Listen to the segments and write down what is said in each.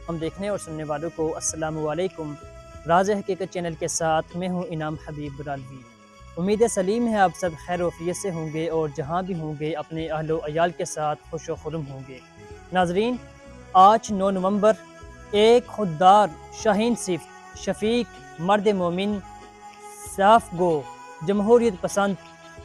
ہم دیکھنے اور سننے والوں کو السلام علیکم۔ راز حقیقت چینل کے ساتھ میں ہوں انعام حبیب برالوی۔ امید سلیم ہے آپ سب خیر و عافیت سے ہوں گے اور جہاں بھی ہوں گے اپنے اہل و عیال کے ساتھ خوش و خرم ہوں گے۔ ناظرین، آج 9 نومبر ایک خوددار شاہین صفت، شفیق، مرد مومن، صاف گو، جمہوریت پسند،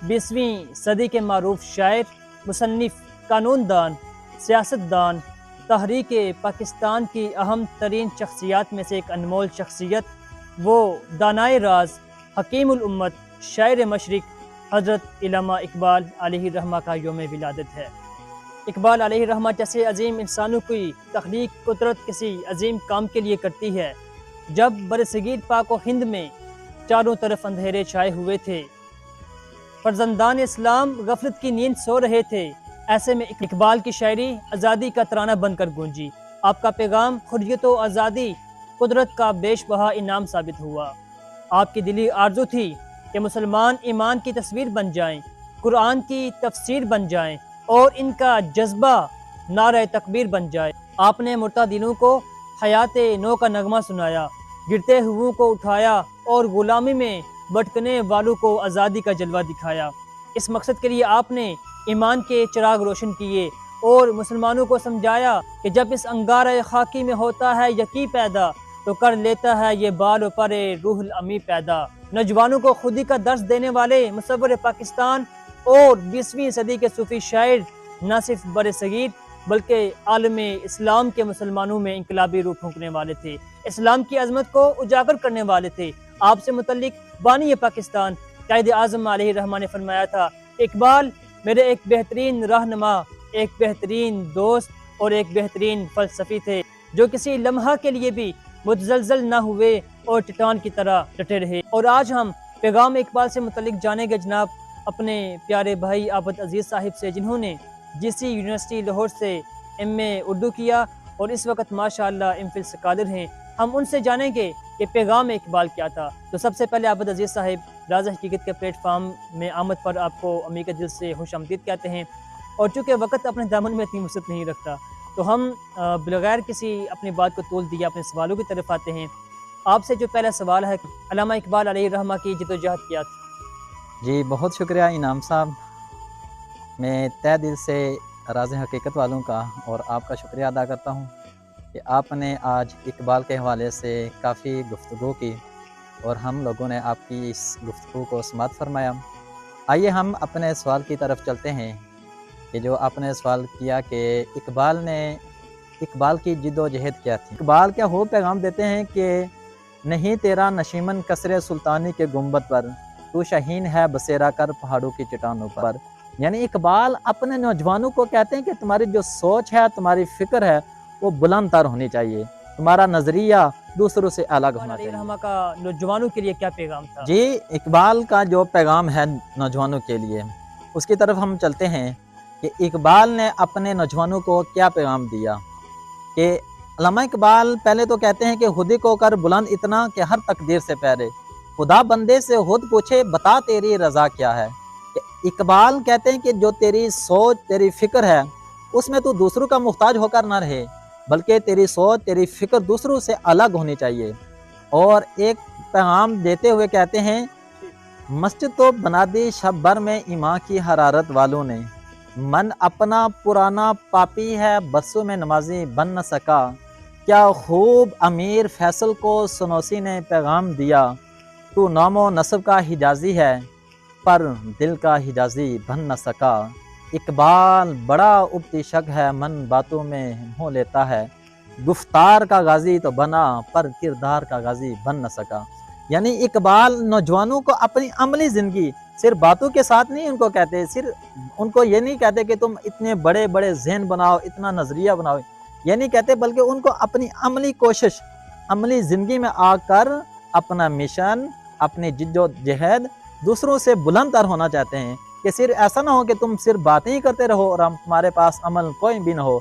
20ویں صدی کے معروف شاعر، مصنف، قانون دان، سیاست دان، تحریک پاکستان کی اہم ترین شخصیات میں سے ایک انمول شخصیت، وہ دانائے راز، حکیم الامت، شاعر مشرق، حضرت علامہ اقبال علیہ الرحمہ کا یوم ولادت ہے۔ اقبال علیہ الرحمہ جیسے عظیم انسانوں کی تخلیق قدرت کسی عظیم کام کے لیے کرتی ہے۔ جب برصغیر پاک و ہند میں چاروں طرف اندھیرے چھائے ہوئے تھے، فرزندان اسلام غفلت کی نیند سو رہے تھے، ایسے میں اقبال کی شاعری آزادی کا ترانہ بن کر گونجی۔ آپ کا پیغام حریت و آزادی قدرت کا بیش بہا انعام ثابت ہوا۔ آپ کی دلی آرزو تھی کہ مسلمان ایمان کی تصویر بن جائیں، قرآن کی تفسیر بن جائیں اور ان کا جذبہ نعرہ تکبیر بن جائے۔ آپ نے مرتدینوں کو حیات نو کا نغمہ سنایا، گرتے ہوئوں کو اٹھایا اور غلامی میں بھٹکنے والوں کو آزادی کا جلوہ دکھایا۔ اس مقصد کے لیے آپ نے ایمان کے چراغ روشن کیے اور مسلمانوں کو سمجھایا کہ جب اس انگارہ خاکی میں ہوتا ہے یقین پیدا، تو کر لیتا ہے یہ بال و پر روح الامی پیدا۔ نوجوانوں کو خودی کا درس دینے والے مصور پاکستان اور 20ویں صدی کے صوفی شاعر نہ صرف برصغیر بلکہ عالم اسلام کے مسلمانوں میں انقلابی روح پھونکنے والے تھے، اسلام کی عظمت کو اجاگر کرنے والے تھے۔ آپ سے متعلق بانی پاکستان قائد اعظم علیہ الرحمہ نے فرمایا تھا، اقبال میرے ایک بہترین رہنما، ایک بہترین دوست اور ایک بہترین فلسفی تھے، جو کسی لمحہ کے لیے بھی متزلزل نہ ہوئے اور چٹان کی طرح ڈٹے رہے۔ اور آج ہم پیغام اقبال سے متعلق جانیں گے جناب اپنے پیارے بھائی عابد عزیز صاحب سے، جنہوں نے GC یونیورسٹی لاہور سے MA اردو کیا اور اس وقت ماشاءاللہ MPhil اسکالر ہیں۔ ہم ان سے جانیں گے کہ پیغام اقبال کیا تھا۔ تو سب سے پہلے عابد عزیز صاحب، راز حقیقت کے پلیٹ فارم میں آمد پر آپ کو امید دل سے خوش آمدید کہتے ہیں، اور چونکہ وقت اپنے دامن میں اتنی وسعت نہیں رکھتا تو ہم بغیر کسی اپنی بات کو تول دیے اپنے سوالوں کی طرف آتے ہیں۔ آپ سے جو پہلا سوال ہے، علامہ اقبال علیہ الرحمہ کی جدوجہد کیا تھی؟ جی بہت شکریہ انعام صاحب، میں تہ دل سے راز حقیقت والوں کا اور آپ کا شکریہ ادا کرتا ہوں کہ آپ نے آج اقبال کے حوالے سے کافی گفتگو کی اور ہم لوگوں نے آپ کی اس گفتگو کو سماعت فرمایا۔ آئیے ہم اپنے سوال کی طرف چلتے ہیں کہ جو آپ نے سوال کیا کہ اقبال کی جد و جہد کیا تھی۔ اقبال کیا وہ پیغام دیتے ہیں کہ نہیں تیرا نشیمن کسر سلطانی کے گنبد پر، تو شاہین ہے بسیرا کر پہاڑوں کی چٹانوں پر۔ یعنی اقبال اپنے نوجوانوں کو کہتے ہیں کہ تمہاری جو سوچ ہے، تمہاری فکر ہے، وہ بلند تر ہونی چاہیے، تمہارا نظریہ دوسروں سے الگ ہونا چاہیے۔ الرحمہ کا نوجوانوں کے لیے کیا پیغام تھا؟ جی اقبال کا جو پیغام ہے نوجوانوں کے لیے، اس کی طرف ہم چلتے ہیں کہ اقبال نے اپنے نوجوانوں کو کیا پیغام دیا۔ کہ علامہ اقبال پہلے تو کہتے ہیں کہ خودی کو کر بلند اتنا کہ ہر تقدیر سے پیرے، خدا بندے سے خود پوچھے بتا تیری رضا کیا ہے۔ کہ اقبال کہتے ہیں کہ جو تیری سوچ، تیری فکر ہے، اس میں تو دوسروں کا محتاج ہو کر نہ رہے، بلکہ تیری سوچ، تیری فکر دوسروں سے الگ ہونی چاہیے۔ اور ایک پیغام دیتے ہوئے کہتے ہیں، مسجد تو بنا دی شب بھر میں ایمان کی حرارت والوں نے، من اپنا پرانا پاپی ہے برسوں میں نمازی بن نہ سکا، کیا خوب امیر فیصل کو سنوسی نے پیغام دیا، تو نام و نسب کا حجازی ہے پر دل کا حجازی بن نہ سکا۔ اقبال بڑا ابتی شک ہے من باتوں میں منہ لیتا ہے، گفتار کا غازی تو بنا پر کردار کا غازی بن نہ سکا۔ یعنی اقبال نوجوانوں کو اپنی عملی زندگی صرف باتوں کے ساتھ نہیں ان کو کہتے، صرف ان کو یہ نہیں کہتے کہ تم اتنے بڑے بڑے ذہن بناؤ، اتنا نظریہ بناؤ، یہ نہیں کہتے، بلکہ ان کو اپنی عملی کوشش، عملی زندگی میں آ کر اپنا مشن، اپنی جد و جہد دوسروں سے بلند تر ہونا چاہتے ہیں۔ کہ صرف ایسا نہ ہو کہ تم صرف باتیں ہی کرتے رہو اور تمہارے پاس عمل کوئی بھی نہ ہو،